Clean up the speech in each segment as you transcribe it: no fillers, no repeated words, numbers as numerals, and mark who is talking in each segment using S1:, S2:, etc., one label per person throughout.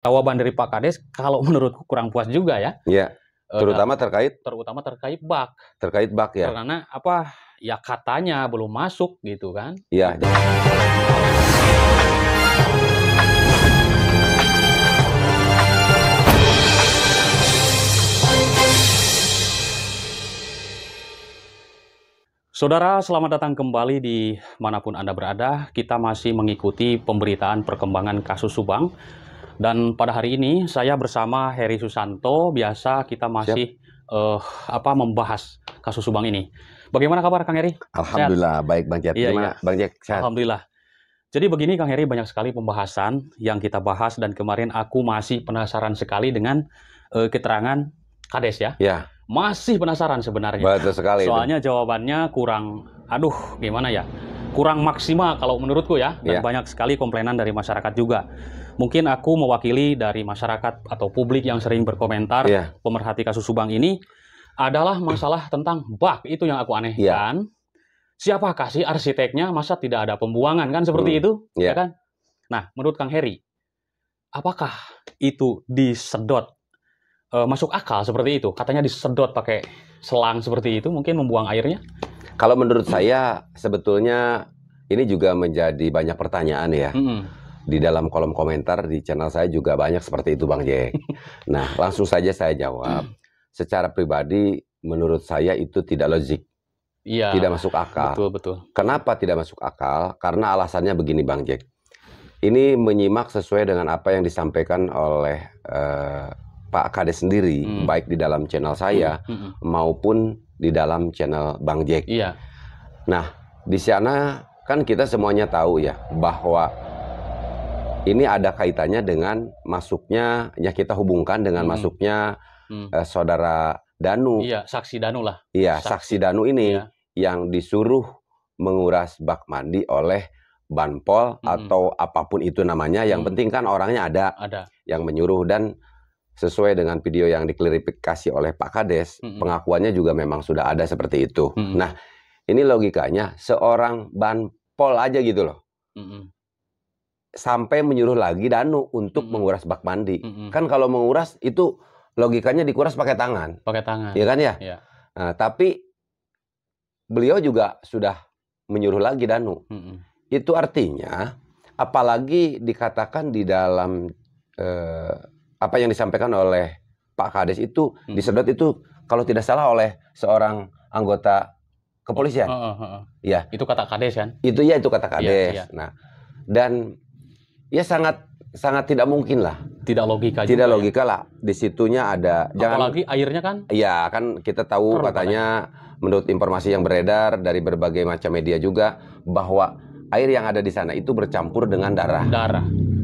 S1: Jawaban dari Pak Kades kalau menurutku kurang puas juga ya.
S2: Iya. Terutama terkait
S1: bug.
S2: Terkait bug ya.
S1: Karena apa? Ya katanya belum masuk gitu kan.
S2: Iya.
S1: Saudara, selamat datang kembali di manapun Anda berada. Kita masih mengikuti pemberitaan perkembangan kasus Subang. Dan pada hari ini saya bersama Heri Susanto. Biasa kita masih membahas kasus Subang ini. Bagaimana kabar Kang Heri?
S2: Alhamdulillah, sehat? Baik Bang Jack. Gimana Bang Jack? Sehat?
S1: Alhamdulillah. Jadi begini Kang Heri, banyak sekali pembahasan yang kita bahas dan kemarin aku masih penasaran sekali dengan keterangan Kades ya.
S2: Ya.
S1: Masih penasaran sebenarnya.
S2: Betul sekali.
S1: Soalnya jawabannya kurang, gimana ya? Kurang maksimal kalau menurutku ya. Dan banyak sekali komplainan dari masyarakat juga. Mungkin aku mewakili dari masyarakat atau publik yang sering berkomentar pemerhati kasus Subang ini adalah masalah tentang bug. Itu yang aku anehkan. Siapakah sih arsiteknya? Masa tidak ada pembuangan kan seperti itu? Ya kan? Nah, menurut Kang Heri, apakah itu disedot? Masuk akal seperti itu? Katanya disedot pakai selang seperti itu, mungkin membuang airnya?
S2: Kalau menurut saya, sebetulnya ini juga menjadi banyak pertanyaan ya. Di dalam kolom komentar di channel saya juga banyak seperti itu Bang Jack. Nah, langsung saja saya jawab. Secara pribadi, menurut saya itu tidak logik.
S1: Iya.
S2: Tidak masuk akal.
S1: Betul.
S2: Kenapa tidak masuk akal? Karena alasannya begini Bang Jack. Ini menyimak sesuai dengan apa yang disampaikan oleh Pak Kades sendiri, baik di dalam channel saya maupun di dalam channel Bang Jack.
S1: Iya.
S2: Nah, di sana kan kita semuanya tahu ya bahwa ini ada kaitannya dengan masuknya, ya kita hubungkan dengan masuknya saudara Danu.
S1: Iya, saksi Danu lah.
S2: Iya, saksi Danu ini yang disuruh menguras bak mandi oleh Banpol atau apapun itu namanya. Yang penting kan orangnya ada yang menyuruh, dan sesuai dengan video yang diklarifikasi oleh Pak Kades, pengakuannya juga memang sudah ada seperti itu. Nah, ini logikanya seorang Banpol aja gitu loh. Sampai menyuruh lagi Danu untuk menguras bak mandi. Kan kalau menguras itu logikanya dikuras pakai tangan.
S1: Pakai tangan.
S2: Iya kan ya?
S1: Iya.
S2: Nah, tapi beliau juga sudah menyuruh lagi Danu. Itu artinya, apalagi dikatakan di dalam apa yang disampaikan oleh Pak Kades itu disedot itu kalau tidak salah oleh seorang anggota kepolisian. Ya,
S1: itu kata Kades kan?
S2: Itu kata Kades. Iya. Nah, dan ya sangat tidak mungkin lah.
S1: Tidak logika.
S2: Tidak logika lah. Di situnya ada.
S1: Apalagi airnya kan?
S2: Iya, kan kita tahu katanya menurut informasi yang beredar dari berbagai macam media juga bahwa air yang ada di sana itu bercampur dengan darah.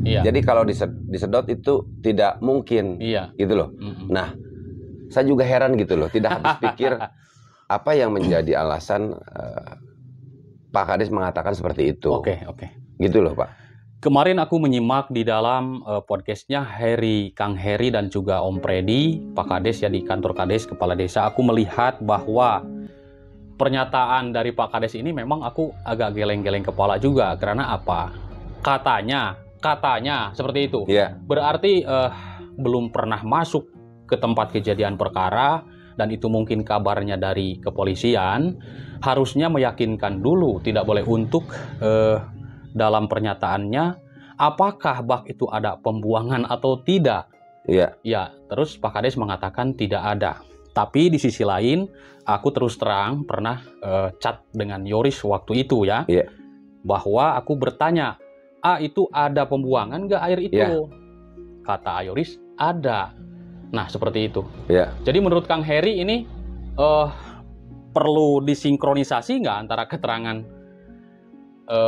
S2: Iya. Jadi kalau disedot itu tidak mungkin, gitu loh. Nah, saya juga heran gitu loh, tidak habis pikir apa yang menjadi alasan Pak Kades mengatakan seperti itu.
S1: Oke.
S2: Gitu loh Pak.
S1: Kemarin aku menyimak di dalam podcastnya Kang Heri dan juga Om Predi, Pak Kades ya di kantor Kades, Kepala Desa. Aku melihat bahwa pernyataan dari Pak Kades ini memang aku agak geleng-geleng kepala juga. Karena apa? Katanya seperti itu. Berarti belum pernah masuk ke tempat kejadian perkara, dan itu mungkin kabarnya dari kepolisian. Harusnya meyakinkan dulu, tidak boleh untuk dalam pernyataannya apakah bak itu ada pembuangan atau tidak. Ya, terus Pak Kades mengatakan tidak ada. Tapi di sisi lain, aku terus terang pernah chat dengan Yoris waktu itu ya, bahwa aku bertanya, itu ada pembuangan nggak air itu? Kata Yoris, ada. Nah, seperti itu. Jadi menurut Kang Heri ini perlu disinkronisasi nggak antara keterangan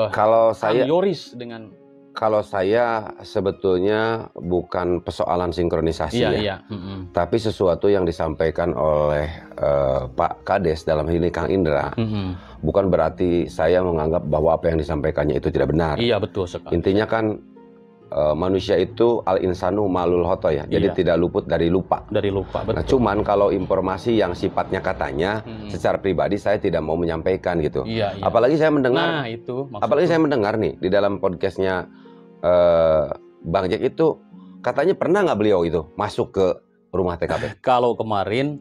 S2: kalau saya
S1: Yoris dengan...
S2: Kalau saya sebetulnya bukan persoalan sinkronisasi tapi sesuatu yang disampaikan oleh Pak Kades dalam hal ini Kang Indra, bukan berarti saya menganggap bahwa apa yang disampaikannya itu tidak benar.
S1: Iya, betul sekali.
S2: Intinya kan manusia itu al-insanu ma'lul khoto ya, jadi tidak luput dari lupa.
S1: Betul.
S2: Nah, cuman kalau informasi yang sifatnya katanya, secara pribadi saya tidak mau menyampaikan gitu. Apalagi saya mendengar, apalagi saya mendengar nih di dalam podcastnya Bang Jack itu Katanya pernah nggak beliau itu masuk ke rumah TKP?
S1: Kalau kemarin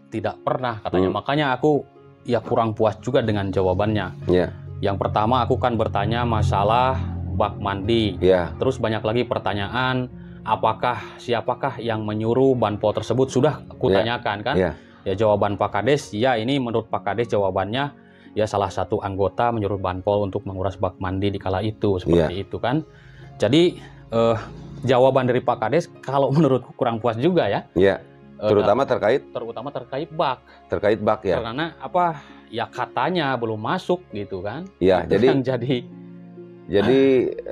S1: tidak pernah katanya. Makanya aku ya kurang puas juga dengan jawabannya.
S2: Yeah.
S1: Yang pertama aku kan bertanya masalah bak mandi.
S2: Yeah.
S1: Terus banyak lagi pertanyaan, siapakah yang menyuruh Banpol tersebut, sudah kutanyakan kan. Ya jawaban Pak Kades, ya ini menurut Pak Kades jawabannya ya salah satu anggota menyuruh Banpol untuk menguras bak mandi di kala itu, seperti itu kan. Jadi jawaban dari Pak Kades kalau menurutku kurang puas juga ya.
S2: Iya. Terutama terkait
S1: bak.
S2: Terkait bak ya.
S1: Karena apa? Ya katanya belum masuk gitu kan.
S2: Iya,
S1: jadi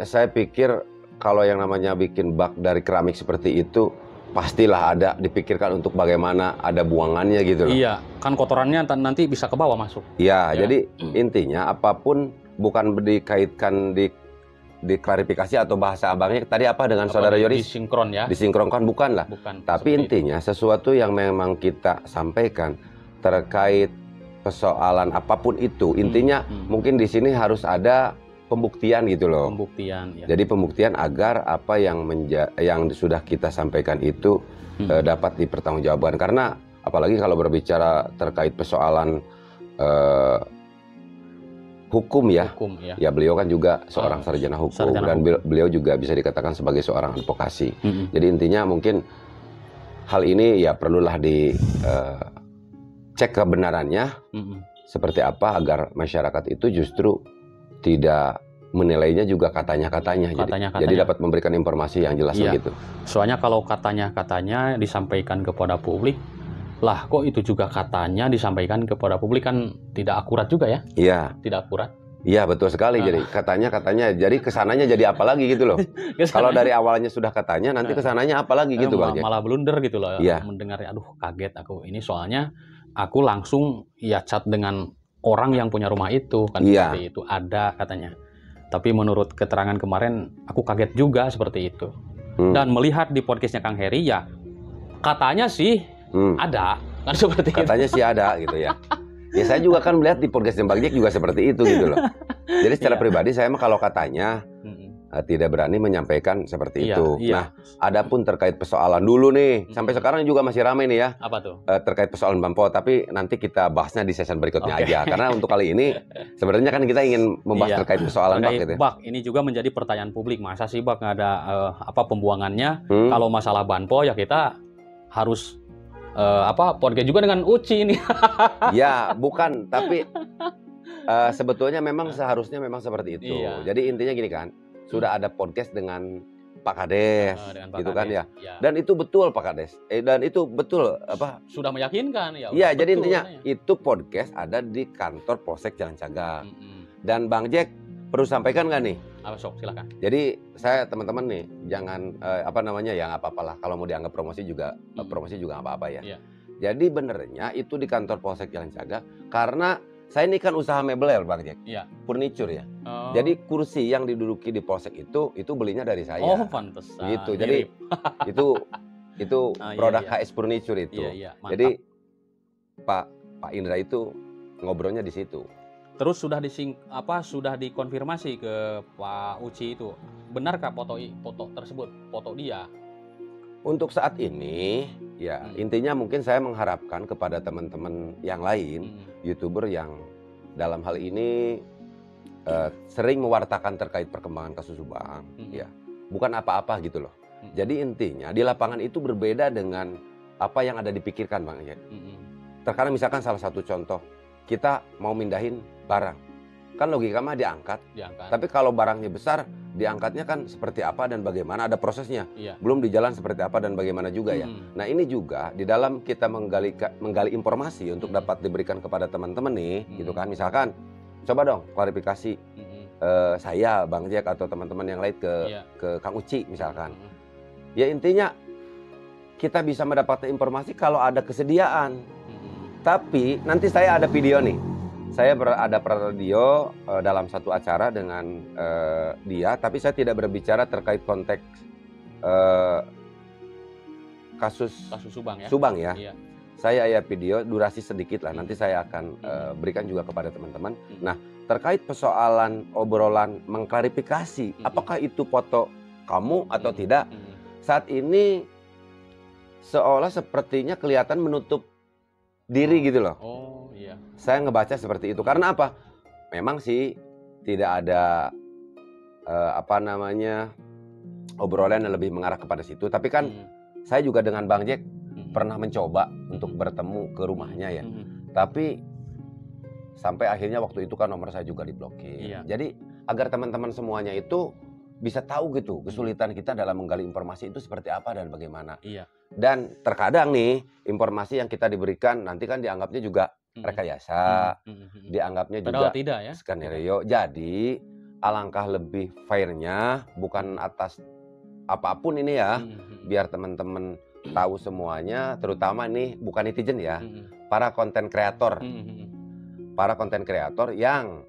S2: saya pikir kalau yang namanya bikin bak dari keramik seperti itu pastilah ada dipikirkan untuk bagaimana ada buangannya gitu loh.
S1: Iya, kan kotorannya nanti bisa ke bawah masuk.
S2: Iya, ya. Jadi intinya apapun bukan dikaitkan diklarifikasi atau bahasa abangnya tadi apa dengan saudara Yoris?
S1: Disinkron ya.
S2: Disinkronkan bukan lah. Tapi intinya sesuatu yang memang kita sampaikan terkait persoalan apapun itu, intinya mungkin di sini harus ada pembuktian gitu loh.
S1: Pembuktian. Ya.
S2: Jadi pembuktian agar apa yang sudah kita sampaikan itu dapat dipertanggungjawabkan. Karena apalagi kalau berbicara terkait persoalan hukum ya. Ya beliau kan juga seorang sarjana hukum dan beliau juga bisa dikatakan sebagai seorang advokasi. Jadi intinya mungkin hal ini ya perlulah dicek kebenarannya seperti apa agar masyarakat itu justru tidak menilainya juga katanya-katanya. Jadi dapat memberikan informasi yang jelas begitu.
S1: Soalnya kalau katanya disampaikan kepada publik, lah kok itu juga katanya disampaikan kepada publik, kan tidak akurat juga ya?
S2: Iya.
S1: Tidak akurat.
S2: Iya betul sekali. Jadi katanya, jadi kesananya jadi apa lagi gitu loh. Kalau dari awalnya sudah katanya, nanti kesananya apa lagi gitu Bang.
S1: Malah blunder gitu loh.
S2: Iya.
S1: Mendengar, aduh kaget aku ini, soalnya aku langsung ya chat dengan orang yang punya rumah itu kan, seperti itu ada katanya. Tapi menurut keterangan kemarin aku kaget juga seperti itu. Dan melihat di podcastnya Kang Heri ya katanya sih ada kan, seperti
S2: katanya itu. Sih ada gitu ya. Ya saya juga kan melihat di podcastnya Bang Jack juga seperti itu gitu loh. Jadi secara pribadi saya mah kalau katanya tidak berani menyampaikan seperti itu. Nah, adapun terkait persoalan dulu nih, sampai sekarang juga masih ramai nih ya.
S1: Apa tuh?
S2: Terkait persoalan Banpol, tapi nanti kita bahasnya di sesi berikutnya aja. Karena untuk kali ini sebenarnya kan kita ingin membahas terkait persoalan bak gitu.
S1: Bak ini juga menjadi pertanyaan publik. Masa sih bak nggak ada pembuangannya? Kalau masalah Banpol ya kita harus podcast juga dengan Uci ini.
S2: Ya, bukan, tapi sebetulnya memang seharusnya memang seperti itu. Jadi intinya gini kan. Sudah ada podcast dengan Pak Kades, gitu kan ya. Dan itu betul Pak Kades. Dan itu betul apa?
S1: Sudah meyakinkan ya.
S2: Iya, jadi intinya itu podcast ada di kantor Polsek Jalan Cagak. Dan Bang Jack perlu sampaikan nggak nih?
S1: Apa sok, silakan.
S2: Jadi saya teman-teman nih jangan ya nggak apa-apa lah. Kalau mau dianggap promosi juga nggak apa-apa ya. Jadi benernya itu di kantor Polsek Jalan Cagak karena saya ini kan usaha mebel Bang Jack, furniture ya. Jadi kursi yang diduduki di polsek itu belinya dari saya.
S1: Oh, pantesan.
S2: Gitu. Jadi itu produk HS Furniture itu. Jadi Pak Indra itu ngobrolnya di situ.
S1: Terus sudah dikonfirmasi ke Pak Uci itu, benarkah foto tersebut foto dia?
S2: Untuk saat ini, ya intinya mungkin saya mengharapkan kepada teman-teman yang lain, YouTuber yang dalam hal ini sering mewartakan terkait perkembangan kasus Subang, ya bukan apa-apa gitu loh. Jadi intinya di lapangan itu berbeda dengan apa yang ada dipikirkan Bang ya. Terkadang misalkan salah satu contoh, kita mau mindahin barang, kan logika mah diangkat. Tapi kalau barangnya besar, diangkatnya kan seperti apa dan bagaimana, ada prosesnya. Belum di jalan seperti apa dan bagaimana juga ya. Nah ini juga di dalam kita menggali informasi untuk dapat diberikan kepada teman-teman nih, gitu kan. Misalkan, coba dong klarifikasi saya, Bang Jack atau teman-teman yang lain ke Kang Uci misalkan. Ya intinya kita bisa mendapatkan informasi kalau ada kesediaan. Tapi nanti saya ada video nih. Saya ada radio dalam satu acara dengan dia, tapi saya tidak berbicara terkait konteks kasus
S1: Subang ya.
S2: Subang ya. Saya video durasi sedikit lah. Nanti saya akan berikan juga kepada teman-teman. Nah, terkait persoalan obrolan mengklarifikasi, apakah itu foto kamu atau tidak? saat ini seolah sepertinya kelihatan menutup diri gitu loh.
S1: Oh iya.
S2: Saya ngebaca seperti itu. Karena apa? Memang sih tidak ada obrolan yang lebih mengarah kepada situ. Tapi kan saya juga dengan Bang Jack pernah mencoba untuk bertemu ke rumahnya ya. Tapi sampai akhirnya waktu itu kan nomor saya juga diblokir.
S1: Iya.
S2: Jadi agar teman-teman semuanya itu bisa tahu gitu kesulitan kita dalam menggali informasi itu seperti apa dan bagaimana.
S1: Iya.
S2: Dan terkadang nih informasi yang kita diberikan nanti kan dianggapnya juga rekayasa, dianggapnya juga
S1: tidak ya
S2: skenario. Jadi alangkah lebih fairnya bukan atas apapun ini ya, biar teman-teman tahu semuanya, terutama nih bukan netizen ya, para konten kreator, para konten kreator yang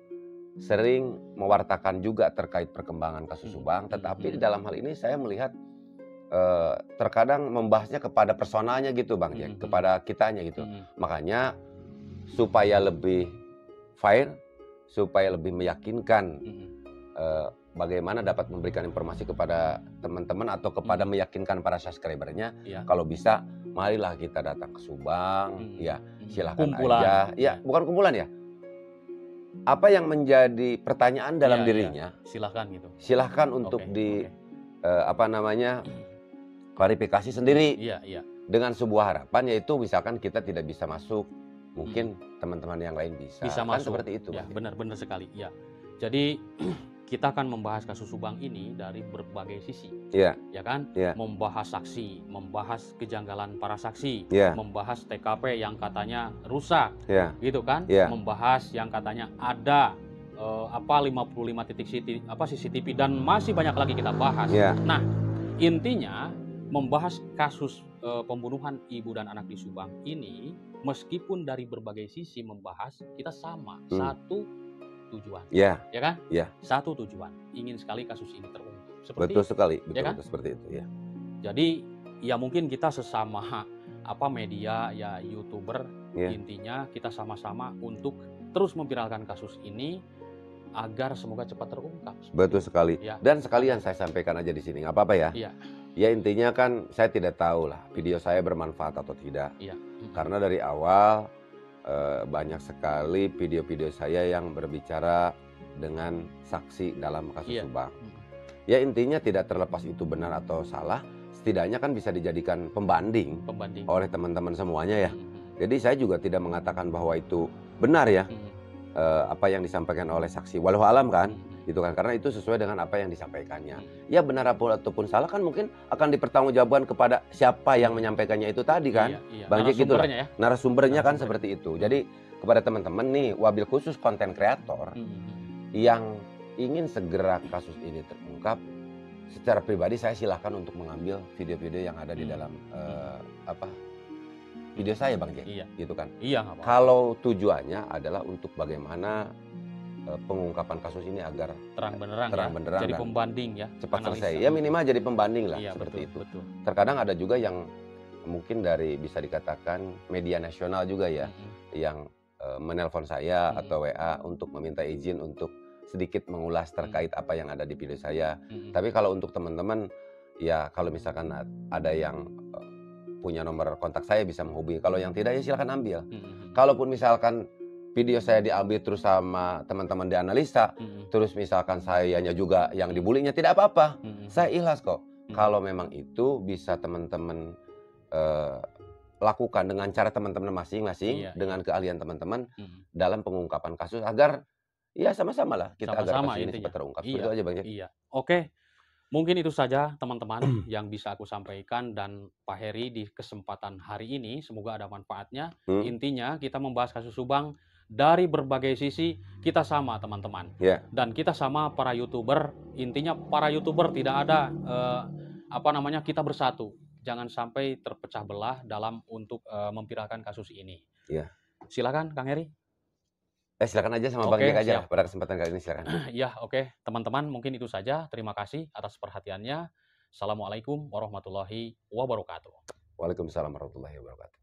S2: sering mewartakan juga terkait perkembangan kasus Subang, tetapi di dalam hal ini saya melihat terkadang membahasnya kepada personalnya gitu Bang Jack, kepada kitanya gitu. Makanya supaya lebih fair, supaya lebih meyakinkan bagaimana dapat memberikan informasi kepada teman-teman atau kepada meyakinkan para subscribernya, kalau bisa marilah kita datang ke Subang, ya silahkan aja. Ya bukan kumpulan ya. Apa yang menjadi pertanyaan dalam dirinya,
S1: silahkan gitu.
S2: Silahkan untuk klarifikasi sendiri. Dengan sebuah harapan yaitu misalkan kita tidak bisa masuk, mungkin teman-teman yang lain bisa.
S1: Bisa
S2: kan
S1: masuk.
S2: Seperti itu.
S1: Ya, benar-benar sekali. Ya. Jadi kita akan membahas kasus Subang ini dari berbagai sisi. Ya kan? Membahas saksi, membahas kejanggalan para saksi, membahas TKP yang katanya rusak. Gitu kan? Membahas yang katanya ada 55 titik CCTV dan masih banyak lagi kita bahas. Nah, intinya membahas kasus pembunuhan ibu dan anak di Subang ini, meskipun dari berbagai sisi membahas, kita sama satu tujuan, ya kan? Satu tujuan, ingin sekali kasus ini terungkap.
S2: Betul sekali, betul,
S1: ya kan?
S2: Seperti itu ya.
S1: Jadi ya mungkin kita sesama media ya YouTuber, intinya kita sama-sama untuk terus memviralkan kasus ini agar semoga cepat terungkap.
S2: Betul sekali. Dan sekalian saya sampaikan aja di sini, nggak apa-apa ya. Ya intinya kan saya tidak tahu lah video saya bermanfaat atau tidak. Karena dari awal banyak sekali video-video saya yang berbicara dengan saksi dalam kasus Subang. Ya intinya tidak terlepas itu benar atau salah, setidaknya kan bisa dijadikan pembanding oleh teman-teman semuanya ya. Jadi saya juga tidak mengatakan bahwa itu benar ya. Apa yang disampaikan oleh saksi walau alam kan gitu kan, karena itu sesuai dengan apa yang disampaikannya. Ya benar ataupun salah kan mungkin akan dipertanggungjawabkan kepada siapa yang menyampaikannya itu tadi kan. Bang Jack gitu lah. Narasumbernya kan seperti itu. Jadi kepada teman-teman nih wabil khusus konten kreator yang ingin segera kasus ini terungkap, secara pribadi saya silahkan untuk mengambil video-video yang ada di dalam video saya Bang Jack, gitu kan. Kalau tujuannya adalah untuk bagaimana pengungkapan kasus ini agar
S1: terang benerang jadi pembanding ya,
S2: cepat selesai. Ya minimal jadi pembanding lah seperti itu. Terkadang ada juga yang mungkin dari bisa dikatakan media nasional juga ya, yang menelpon saya atau WA untuk meminta izin untuk sedikit mengulas terkait apa yang ada di video saya. Tapi kalau untuk teman-teman ya kalau misalkan ada yang punya nomor kontak saya bisa menghubungi. Kalau yang tidak ya silakan ambil. Kalaupun misalkan video saya diambil terus sama teman-teman di analisa, terus misalkan sayanya juga yang dibulinya, tidak apa-apa. Saya ikhlas kok. Kalau memang itu bisa teman-teman lakukan dengan cara teman-teman masing-masing, dengan keahlian teman-teman dalam pengungkapan kasus agar ya sama-sama lah kita agar kasus ini cepat terungkap. Itu aja Bang Jack.
S1: Oke. Mungkin itu saja teman-teman yang bisa aku sampaikan dan Pak Heri di kesempatan hari ini. Semoga ada manfaatnya. Intinya kita membahas kasus Subang dari berbagai sisi, kita sama teman-teman. Dan kita sama para YouTuber. Intinya para YouTuber tidak ada kita bersatu. Jangan sampai terpecah belah dalam untuk memviralkan kasus ini. Silakan Kang Heri.
S2: Silakan aja sama Bang Jack aja pada kesempatan kali ini, silakan.
S1: Teman-teman, mungkin itu saja. Terima kasih atas perhatiannya. Assalamualaikum warahmatullahi wabarakatuh.
S2: Waalaikumsalam warahmatullahi wabarakatuh.